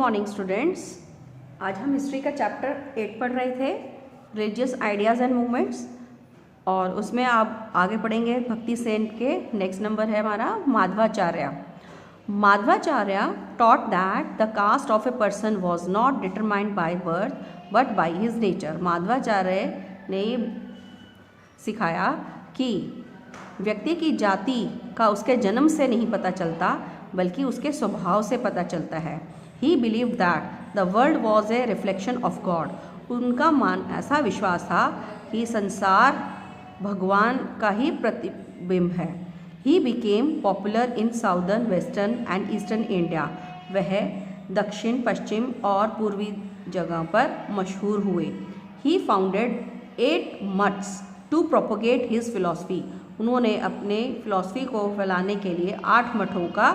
Morning students. आज हम history का चैप्टर 8 पढ़ रहे थे, रिलीजियस आइडियाज़ एंड मूवमेंट्स, और उसमें आप आगे पढ़ेंगे भक्ति सेन के। नेक्स्ट नंबर है हमारा Madhavacharya. Madhavacharya taught that the caste of a person was not determined by birth but by his nature। Madhavacharya ने सिखाया कि व्यक्ति की जाति का उसके जन्म से नहीं पता चलता बल्कि उसके स्वभाव से पता चलता है। He believed that the world was a reflection of God। उनका ऐसा विश्वास था कि संसार भगवान का ही प्रतिबिंब है। He became popular in southern, western and eastern India। वह दक्षिण, पश्चिम और पूर्वी जगह पर मशहूर हुए। He founded 8 mutts to propagate his philosophy। उन्होंने अपने फिलॉसफी को फैलाने के लिए 8 मठों का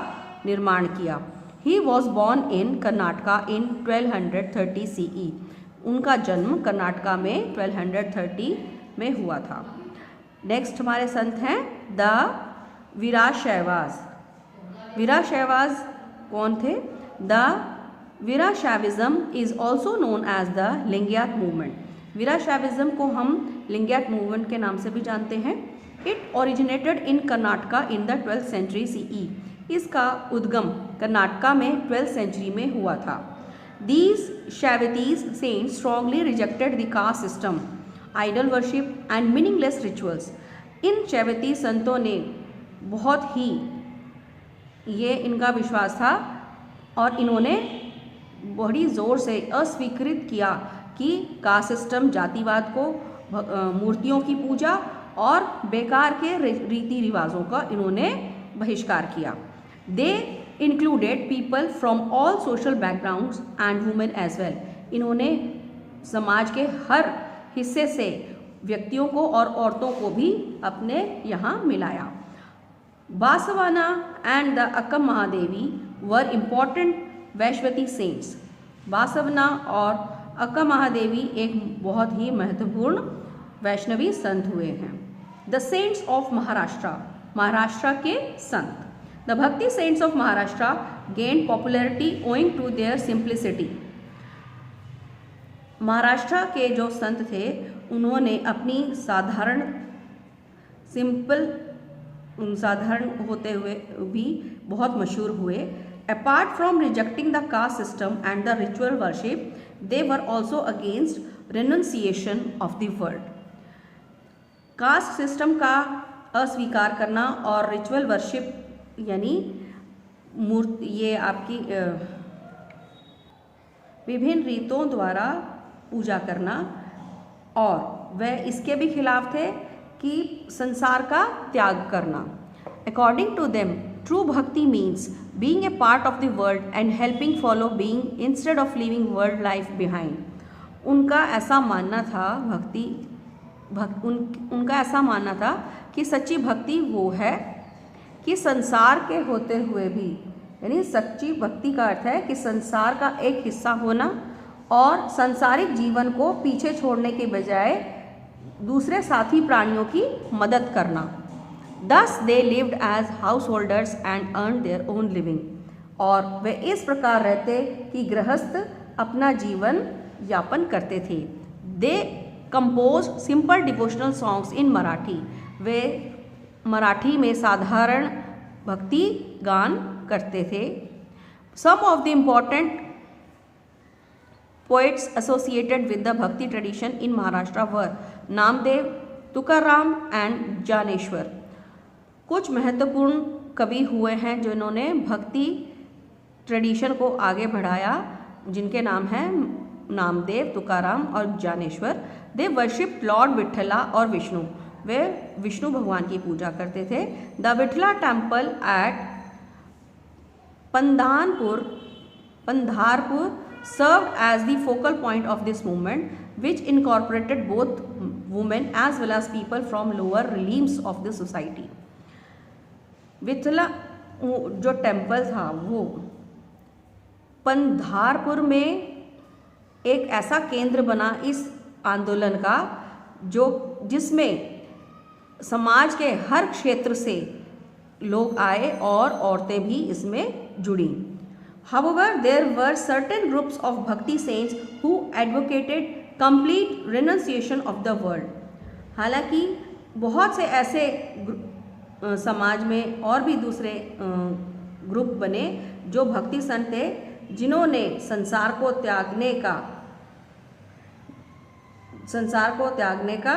निर्माण किया। He was born in Karnataka in 1230 CE। उनका जन्म कर्नाटका में 1230 में हुआ था। नेक्स्ट हमारे संत हैं द वीराशैवाज। वीराशैवाज कौन थे? The Virashaivism is also known as the Lingayat movement. Virashaivism को हम लिंगायत मूवमेंट के नाम से भी जानते हैं। It originated in Karnataka in the 12th century CE। इसका उद्गम कर्नाटका में 12th सेंचुरी में हुआ था। These Shaivites saints strongly rejected the caste system, idol worship and meaningless rituals। इन शैवती संतों ने बहुत ही ये इनका विश्वास था और इन्होंने बड़ी ज़ोर से अस्वीकृत किया कि कास्ट सिस्टम, जातिवाद को, मूर्तियों की पूजा और बेकार के रीति रिवाजों का इन्होंने बहिष्कार किया। They included people from all social backgrounds and women as well. इन्होंने समाज के हर हिस्से से व्यक्तियों को और औरतों को भी अपने यहाँ मिलाया। Basavanna and the Akka Mahadevi were important वैश्वती सेंट्स। बासवना और अक्कम महादेवी एक बहुत ही महत्वपूर्ण वैष्णवी संत हुए हैं। The saints of Maharashtra, Maharashtra के संत। The bhakti saints of Maharashtra gained popularity owing to their simplicity. Maharashtra के जो संत थे उन्होंने अपनी साधारण होते हुए भी बहुत मशहूर हुए। Apart from rejecting the caste system and the ritual worship, they were also against renunciation of the world. Caste system का अस्वीकार करना और रिचुअल वर्शिप यानी मूर्ति, ये आपकी विभिन्न रीतों द्वारा पूजा करना, और वह इसके भी खिलाफ थे कि संसार का त्याग करना। अकॉर्डिंग टू देम ट्रू भक्ति means being a part of the world and helping follow being instead of living world life behind. उनका ऐसा मानना था उनका ऐसा मानना था कि सच्ची भक्ति वो है कि संसार के होते हुए भी, यानी सच्ची भक्ति का अर्थ है कि संसार का एक हिस्सा होना और सांसारिक जीवन को पीछे छोड़ने के बजाय दूसरे साथी प्राणियों की मदद करना। Thus they lived as householders and earned their own living। और वे इस प्रकार रहते कि गृहस्थ अपना जीवन यापन करते थे। They composed simple devotional songs in Marathi। वे मराठी में साधारण भक्ति गान करते थे। Some of the important poets associated with the Bhakti tradition in Maharashtra were Namdev, Tukaram and Dnyaneshwar. कुछ महत्वपूर्ण कवि हुए हैं जिन्होंने भक्ति ट्रेडिशन को आगे बढ़ाया, जिनके नाम हैं नामदेव, तुकाराम और Dnyaneshwar. They worship lord Vitthala और विष्णु। वे विष्णु भगवान की पूजा करते थे। The Vitthala temple at Pandharpur served as the focal point of this movement which incorporated both women as well as people from lower realms of the society. Vitthala जो टेम्पल था वो पंधारपुर में एक ऐसा केंद्र बना इस आंदोलन का जिसमें समाज के हर क्षेत्र से लोग आए और औरतें भी इसमें जुड़ी। However, there were certain groups of Bhakti saints who advocated complete renunciation of the world. हालांकि बहुत से ऐसे समाज में और भी दूसरे ग्रुप बने जो भक्ति संत थे, जिन्होंने संसार को त्यागने का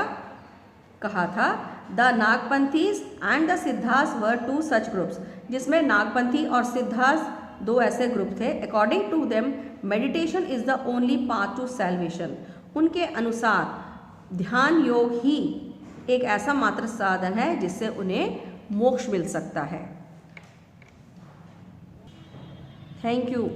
कहा था. The Nagpanthis and the Siddhas were two such groups, जिसमें नागपंथी और सिद्धास दो ऐसे ग्रुप थे. According to them meditation is the only path to salvation. उनके अनुसार ध्यान योग ही एक ऐसा मात्र साधन है जिससे उन्हें मोक्ष मिल सकता है. Thank you.